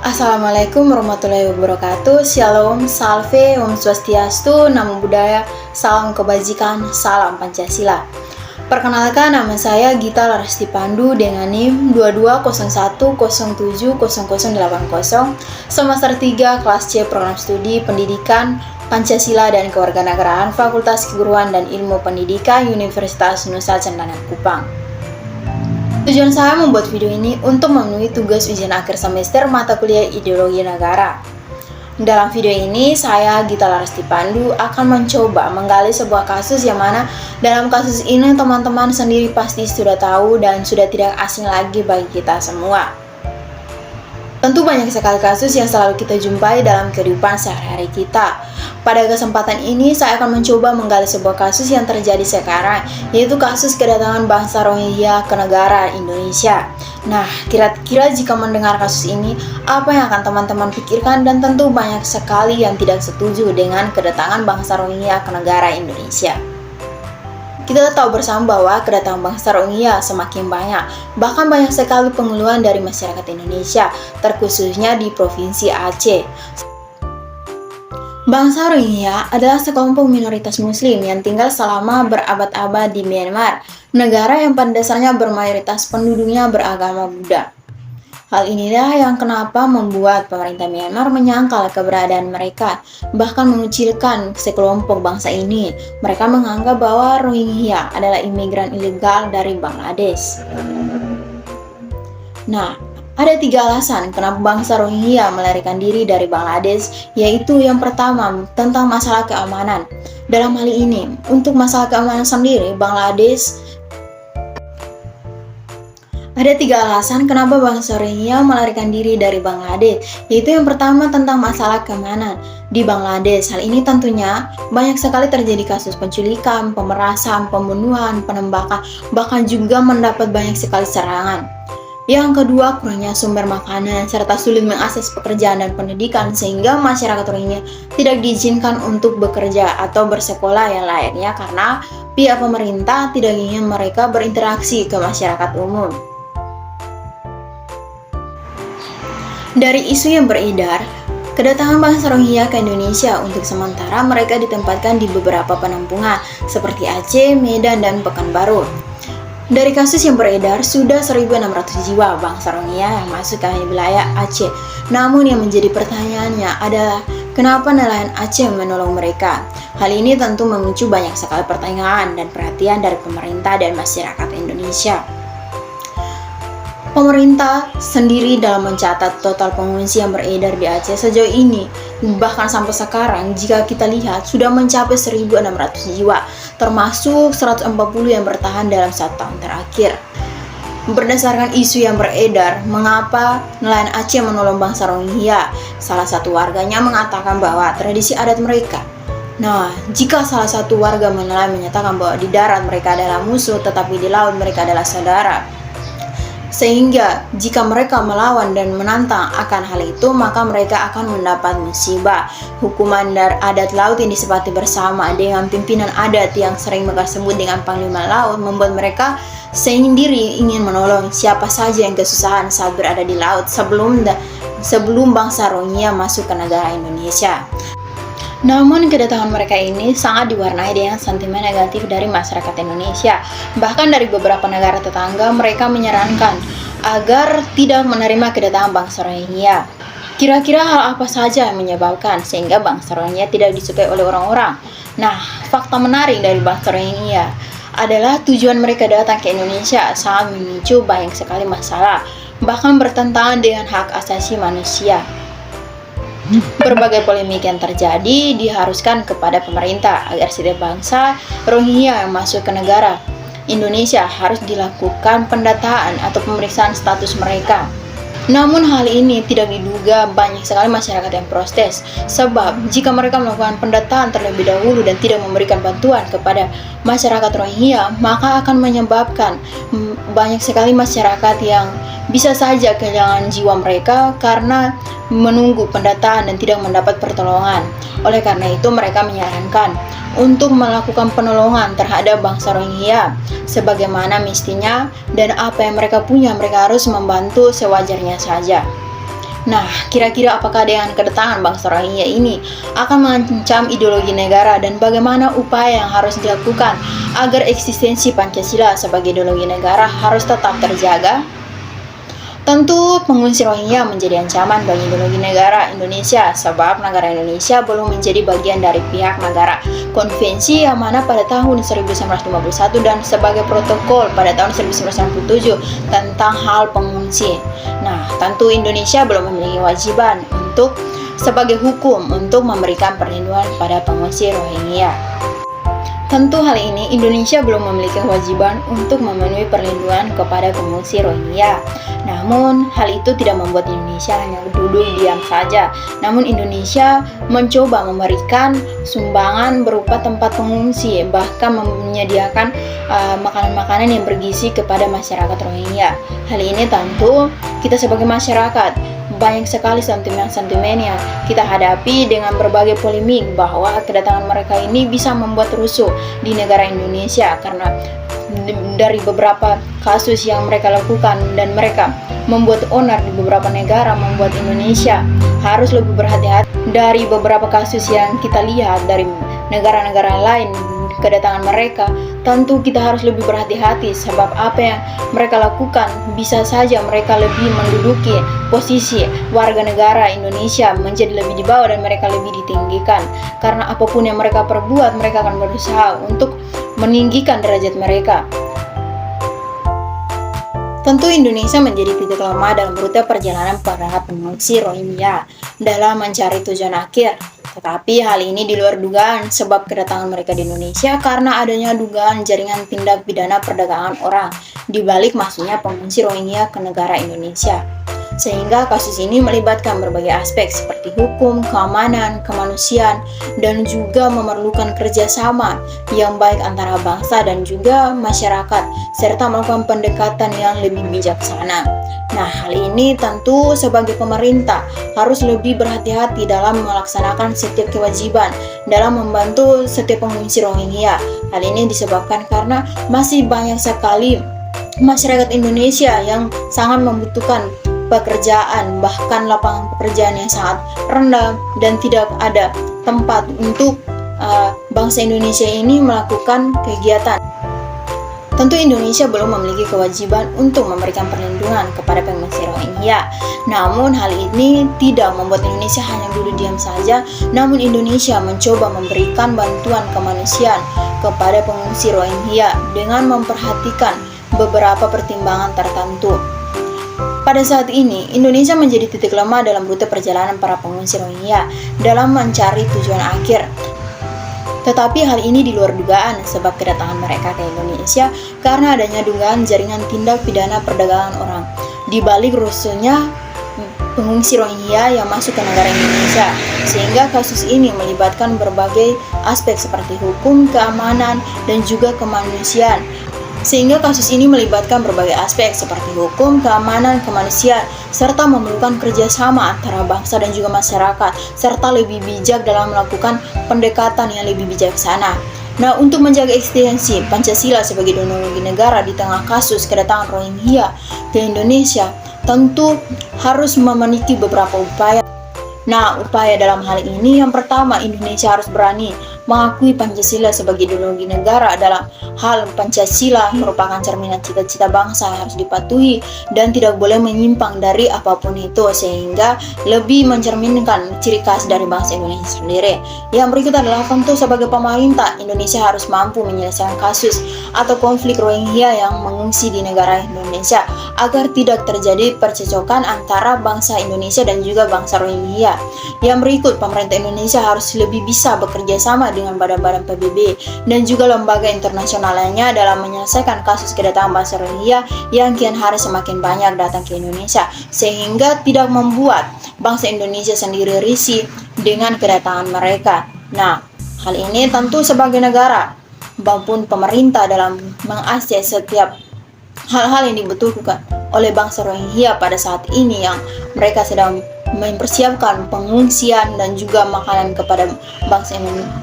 Assalamualaikum warahmatullahi wabarakatuh. Shalom, salve, om swastiastu, namo buddhaya, salam kebajikan, salam Pancasila. Perkenalkan, nama saya Gita Larasti Pandu dengan NIM 2201070080, semester 3 kelas C program studi pendidikan Pancasila dan Kewarganegaraan Fakultas Keguruan dan Ilmu Pendidikan Universitas Nusa Cendana Kupang. Tujuan saya membuat video ini untuk memenuhi tugas ujian akhir semester mata kuliah Ideologi Negara. Dalam video ini, saya, Gita Larasti Pandu, akan mencoba menggali sebuah kasus yang mana dalam kasus ini teman-teman sendiri pasti sudah tahu dan sudah tidak asing lagi bagi kita semua. Tentu banyak sekali kasus yang selalu kita jumpai dalam kehidupan sehari-hari kita. Pada kesempatan ini, saya akan mencoba menggali sebuah kasus yang terjadi sekarang, yaitu kasus kedatangan bangsa Rohingya ke negara Indonesia. Nah, kira-kira jika mendengar kasus ini, apa yang akan teman-teman pikirkan? Dan tentu banyak sekali yang tidak setuju dengan kedatangan bangsa Rohingya ke negara Indonesia. Kita tahu bersama bahwa kedatangan bangsa Rohingya semakin banyak, bahkan banyak sekali pengeluhan dari masyarakat Indonesia, terkhususnya di Provinsi Aceh. Bangsa Rohingya adalah sekelompok minoritas muslim yang tinggal selama berabad-abad di Myanmar, negara yang pada dasarnya bermayoritas penduduknya beragama Buddha. Hal inilah yang kenapa membuat pemerintah Myanmar menyangkal keberadaan mereka, bahkan mengucilkan sekelompok bangsa ini. Mereka menganggap bahwa Rohingya adalah imigran ilegal dari Bangladesh. Nah, ada 3 alasan kenapa bangsa Rohingya melarikan diri dari Bangladesh, yaitu yang pertama tentang masalah keamanan. Dalam hal ini, untuk masalah keamanan sendiri, ada 3 alasan kenapa bangsa Rohingya melarikan diri dari Bangladesh, yaitu yang pertama tentang masalah keamanan di Bangladesh. Hal ini tentunya banyak sekali terjadi kasus penculikan, pemerasan, pembunuhan, penembakan, bahkan juga mendapat banyak sekali serangan. Yang kedua, kurangnya sumber makanan serta sulit mengakses pekerjaan dan pendidikan sehingga masyarakat Rohingya tidak diizinkan untuk bekerja atau bersekolah yang layaknya karena pihak pemerintah tidak ingin mereka berinteraksi ke masyarakat umum. Dari isu yang beredar, kedatangan bangsa Rohingya ke Indonesia untuk sementara mereka ditempatkan di beberapa penampungan seperti Aceh, Medan, dan Pekanbaru. Dari kasus yang beredar, sudah 1.600 jiwa bangsa Rohingya yang masuk ke wilayah Aceh. Namun yang menjadi pertanyaannya adalah kenapa nelayan Aceh menolong mereka? Hal ini tentu memicu banyak sekali pertanyaan dan perhatian dari pemerintah dan masyarakat Indonesia. Pemerintah sendiri dalam mencatat total pengungsi yang beredar di Aceh sejauh ini, bahkan sampai sekarang jika kita lihat sudah mencapai 1.600 jiwa, termasuk 140 yang bertahan dalam 1 tahun terakhir. Berdasarkan isu yang beredar, mengapa nelayan Aceh menolong bangsa Rohingya? Salah satu warganya mengatakan bahwa tradisi adat mereka. Nah, jika salah satu warga nelayan menyatakan bahwa di darat mereka adalah musuh, tetapi di laut mereka adalah saudara, sehingga jika mereka melawan dan menantang akan hal itu, maka mereka akan mendapat musibah. Hukuman dari adat laut yang disepakati bersama dengan pimpinan adat yang sering mereka sebut dengan Panglima Laut membuat mereka sendiri ingin menolong siapa saja yang kesusahan saat berada di laut sebelum bangsa Rohingya masuk ke negara Indonesia. Namun kedatangan mereka ini sangat diwarnai dengan sentimen negatif dari masyarakat Indonesia. Bahkan dari beberapa negara tetangga mereka menyarankan agar tidak menerima kedatangan bangsa Rohingya. Kira-kira hal apa saja yang menyebabkan sehingga bangsa Rohingya tidak disukai oleh orang-orang? Nah, fakta menarik dari bangsa Rohingya adalah tujuan mereka datang ke Indonesia sangat memicu banyak sekali masalah, bahkan bertentangan dengan hak asasi manusia. Berbagai polemik yang terjadi diharuskan kepada pemerintah agar setiap bangsa Rohingya yang masuk ke negara Indonesia harus dilakukan pendataan atau pemeriksaan status mereka. Namun hal ini tidak diduga banyak sekali masyarakat yang protes, sebab jika mereka melakukan pendataan terlebih dahulu dan tidak memberikan bantuan kepada masyarakat Rohingya, maka akan menyebabkan banyak sekali masyarakat yang bisa saja kehilangan jiwa mereka karena menunggu pendataan dan tidak mendapat pertolongan. Oleh karena itu mereka menyarankan untuk melakukan penolongan terhadap bangsa Rohingya sebagaimana mestinya, dan apa yang mereka punya mereka harus membantu sewajarnya saja. Nah, kira-kira apakah dengan kedatangan bangsa Rohingya ini akan mengancam ideologi negara dan bagaimana upaya yang harus dilakukan agar eksistensi Pancasila sebagai ideologi negara harus tetap terjaga? Tentu pengungsi Rohingya menjadi ancaman bagi ideologi negara Indonesia sebab negara Indonesia belum menjadi bagian dari pihak negara konvensi yang mana pada tahun 1951 dan sebagai protokol pada tahun 1997 tentang hal pengungsi. Nah, tentu Indonesia belum memiliki kewajiban untuk sebagai hukum untuk memberikan perlindungan pada pengungsi Rohingya. Tentu hal ini Indonesia belum memiliki kewajiban untuk memenuhi perlindungan kepada pengungsi Rohingya. Namun, hal itu tidak membuat Indonesia hanya duduk diam saja. Namun, Indonesia mencoba memberikan sumbangan berupa tempat pengungsi, bahkan menyediakan makanan-makanan yang bergizi kepada masyarakat Rohingya. Hal ini tentu kita sebagai masyarakat banyak sekali sentimen-sentimen yang kita hadapi dengan berbagai polemik bahwa kedatangan mereka ini bisa membuat rusuh di negara Indonesia karena dari beberapa kasus yang mereka lakukan dan mereka membuat onar di beberapa negara, membuat Indonesia harus lebih berhati-hati dari beberapa kasus yang kita lihat dari negara-negara lain. Kedatangan mereka tentu kita harus lebih berhati-hati sebab apa yang mereka lakukan bisa saja mereka lebih menduduki posisi warga negara Indonesia menjadi lebih di bawah dan mereka lebih ditinggikan karena apapun yang mereka perbuat mereka akan berusaha untuk meninggikan derajat mereka. Tentu Indonesia menjadi titik lemah dalam rute perjalanan para pengungsi Rohingya dalam mencari tujuan akhir. Tetapi hal ini di luar dugaan sebab kedatangan mereka di Indonesia karena adanya dugaan jaringan tindak pidana perdagangan orang di balik masuknya pengungsi Rohingya ke negara Indonesia. Sehingga kasus ini melibatkan berbagai aspek seperti hukum, keamanan, kemanusiaan, dan juga memerlukan kerjasama yang baik antara bangsa dan juga masyarakat, serta melakukan pendekatan yang lebih bijaksana. Nah, hal ini tentu sebagai pemerintah harus lebih berhati-hati dalam melaksanakan setiap kewajiban dalam membantu setiap pengungsi Rohingya. Hal ini disebabkan karena masih banyak sekali masyarakat Indonesia yang sangat membutuhkan pekerjaan, bahkan lapangan pekerjaan yang sangat rendah dan tidak ada tempat untuk bangsa Indonesia ini melakukan kegiatan. Tentu Indonesia belum memiliki kewajiban untuk memberikan perlindungan kepada pengungsi Rohingya. Namun hal ini tidak membuat Indonesia hanya duduk diam saja, namun Indonesia mencoba memberikan bantuan kemanusiaan kepada pengungsi Rohingya dengan memperhatikan beberapa pertimbangan tertentu. Pada saat ini, Indonesia menjadi titik lemah dalam rute perjalanan para pengungsi Rohingya dalam mencari tujuan akhir. Tetapi hal ini di luar dugaan sebab kedatangan mereka ke Indonesia karena adanya dugaan jaringan tindak pidana perdagangan orang. Di balik rusuhnya pengungsi Rohingya yang masuk ke negara Indonesia, sehingga kasus ini melibatkan berbagai aspek seperti hukum, keamanan, dan juga kemanusiaan. Sehingga kasus ini melibatkan berbagai aspek seperti hukum, keamanan, kemanusiaan, serta memerlukan kerjasama antara bangsa dan juga masyarakat, serta lebih bijak dalam melakukan pendekatan yang lebih bijaksana. Nah, untuk menjaga eksistensi Pancasila sebagai ideologi negara di tengah kasus kedatangan Rohingya ke Indonesia, tentu harus memiliki beberapa upaya. Nah, upaya dalam hal ini yang pertama, Indonesia harus berani mengakui Pancasila sebagai ideologi negara. Dalam hal Pancasila merupakan cerminan cita-cita bangsa yang harus dipatuhi dan tidak boleh menyimpang dari apapun itu, sehingga lebih mencerminkan ciri khas dari bangsa Indonesia sendiri. Yang berikut adalah tentu sebagai pemerintah, Indonesia harus mampu menyelesaikan kasus atau konflik Rohingya yang mengungsi di negara Indonesia agar tidak terjadi percecokan antara bangsa Indonesia dan juga bangsa Rohingya. Yang berikut, pemerintah Indonesia harus lebih bisa bekerja sama dengan badan-badan PBB dan juga lembaga internasional lainnya dalam menyelesaikan kasus kedatangan bangsa Rohingya yang kian hari semakin banyak datang ke Indonesia, sehingga tidak membuat bangsa Indonesia sendiri risih dengan kedatangan mereka. Nah, hal ini tentu sebagai negara maupun pemerintah dalam mengakses setiap hal-hal yang dibutuhkan oleh bangsa Rohingya pada saat ini yang mereka sedang mempersiapkan pengungsian dan juga makanan kepada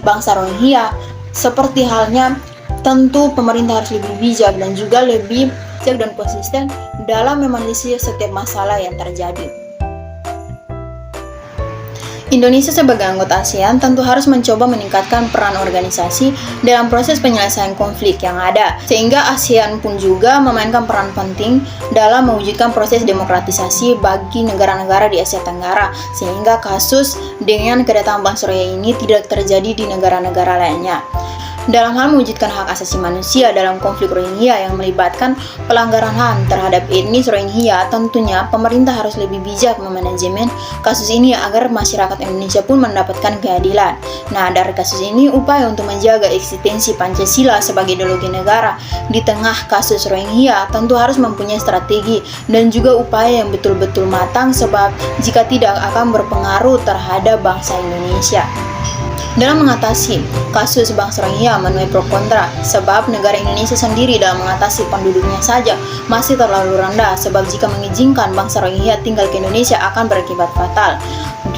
bangsa Rohingya. Seperti halnya, tentu pemerintah harus lebih bijak dan juga lebih bijak dan konsisten dalam memanage setiap masalah yang terjadi. Indonesia sebagai anggota ASEAN tentu harus mencoba meningkatkan peran organisasi dalam proses penyelesaian konflik yang ada, sehingga ASEAN pun juga memainkan peran penting dalam mewujudkan proses demokratisasi bagi negara-negara di Asia Tenggara, sehingga kasus dengan kedatangan bangsa Rohingya ini tidak terjadi di negara-negara lainnya. Dalam hal mewujudkan hak asasi manusia dalam konflik Rohingya yang melibatkan pelanggaran HAM terhadap etnis Rohingya, tentunya pemerintah harus lebih bijak memanajemen kasus ini agar masyarakat Indonesia pun mendapatkan keadilan. Nah, dari kasus ini upaya untuk menjaga eksistensi Pancasila sebagai ideologi negara di tengah kasus Rohingya tentu harus mempunyai strategi dan juga upaya yang betul-betul matang, sebab jika tidak akan berpengaruh terhadap bangsa Indonesia. Dalam mengatasi kasus bangsa Rohingya menuai pro kontra, sebab negara Indonesia sendiri dalam mengatasi penduduknya saja masih terlalu rendah, sebab jika mengizinkan bangsa Rohingya tinggal ke Indonesia akan berakibat fatal.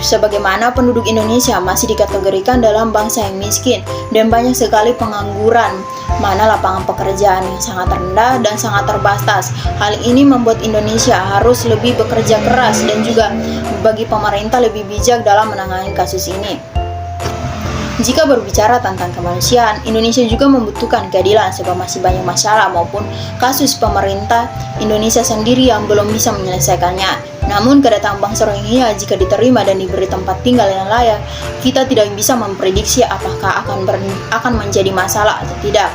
Sebagaimana penduduk Indonesia masih dikategorikan dalam bangsa yang miskin dan banyak sekali pengangguran, mana lapangan pekerjaan yang sangat rendah dan sangat terbatas. Hal ini membuat Indonesia harus lebih bekerja keras dan juga bagi pemerintah lebih bijak dalam menangani kasus ini. Jika berbicara tentang kemanusiaan, Indonesia juga membutuhkan keadilan sebab masih banyak masalah maupun kasus pemerintah Indonesia sendiri yang belum bisa menyelesaikannya. Namun kedatangan bangsa Rohingya jika diterima dan diberi tempat tinggal yang layak, kita tidak bisa memprediksi apakah akan menjadi masalah atau tidak.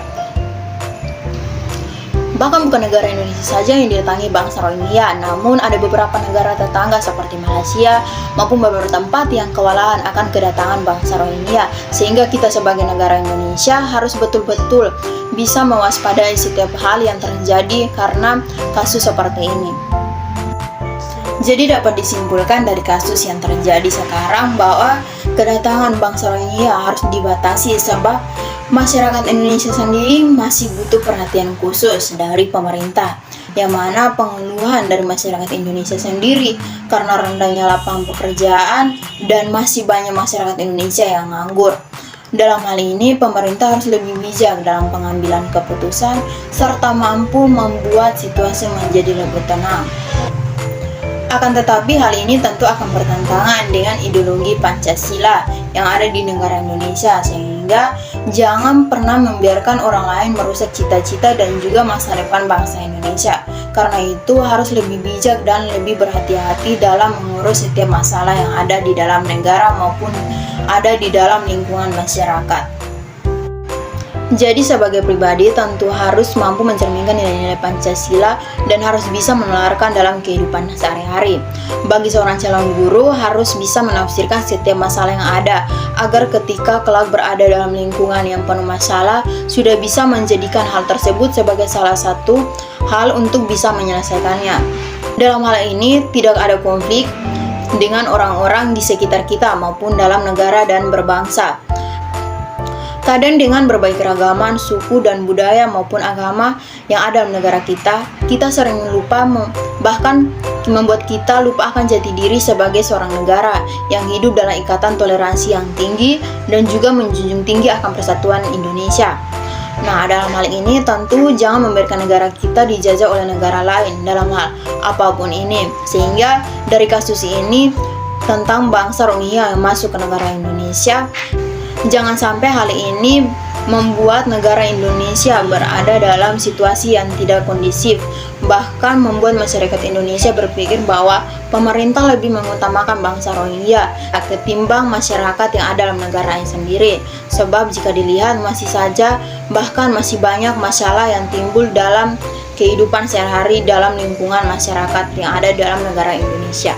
Bahkan bukan negara Indonesia saja yang didatangi bangsa Rohingya, namun ada beberapa negara tetangga seperti Malaysia maupun beberapa tempat yang kewalahan akan kedatangan bangsa Rohingya, sehingga kita sebagai negara Indonesia harus betul-betul bisa mewaspadai setiap hal yang terjadi karena kasus seperti ini. Jadi dapat disimpulkan dari kasus yang terjadi sekarang bahwa kedatangan bangsa Rohingya harus dibatasi sebab masyarakat Indonesia sendiri masih butuh perhatian khusus dari pemerintah, yang mana pengeluhan dari masyarakat Indonesia sendiri karena rendahnya lapangan pekerjaan dan masih banyak masyarakat Indonesia yang nganggur. Dalam hal ini, pemerintah harus lebih bijak dalam pengambilan keputusan serta mampu membuat situasi menjadi lebih tenang. Akan tetapi hal ini tentu akan bertentangan dengan ideologi Pancasila yang ada di negara Indonesia, sehingga jangan pernah membiarkan orang lain merusak cita-cita dan juga masa depan bangsa Indonesia. Karena itu harus lebih bijak dan lebih berhati-hati dalam mengurus setiap masalah yang ada di dalam negara maupun ada di dalam lingkungan masyarakat. Jadi sebagai pribadi tentu harus mampu mencerminkan nilai-nilai Pancasila dan harus bisa menularkan dalam kehidupan sehari-hari. Bagi seorang calon guru harus bisa menafsirkan setiap masalah yang ada agar ketika kelak berada dalam lingkungan yang penuh masalah sudah bisa menjadikan hal tersebut sebagai salah satu hal untuk bisa menyelesaikannya. Dalam hal ini tidak ada konflik dengan orang-orang di sekitar kita maupun dalam negara dan berbangsa. Kadang dengan berbagai keragaman, suku dan budaya maupun agama yang ada dalam negara kita sering lupa bahkan membuat kita lupa akan jati diri sebagai seorang negara yang hidup dalam ikatan toleransi yang tinggi dan juga menjunjung tinggi akan persatuan Indonesia. Nah, dalam hal ini tentu jangan membiarkan negara kita dijajah oleh negara lain dalam hal apapun ini. Sehingga dari kasus ini tentang bangsa Rohingya yang masuk ke negara Indonesia, jangan sampai hal ini membuat negara Indonesia berada dalam situasi yang tidak kondusif, bahkan membuat masyarakat Indonesia berpikir bahwa pemerintah lebih mengutamakan bangsa Rohingya ketimbang masyarakat yang ada dalam negaranya sendiri. Sebab jika dilihat masih saja bahkan masih banyak masalah yang timbul dalam kehidupan sehari-hari dalam lingkungan masyarakat yang ada dalam negara Indonesia.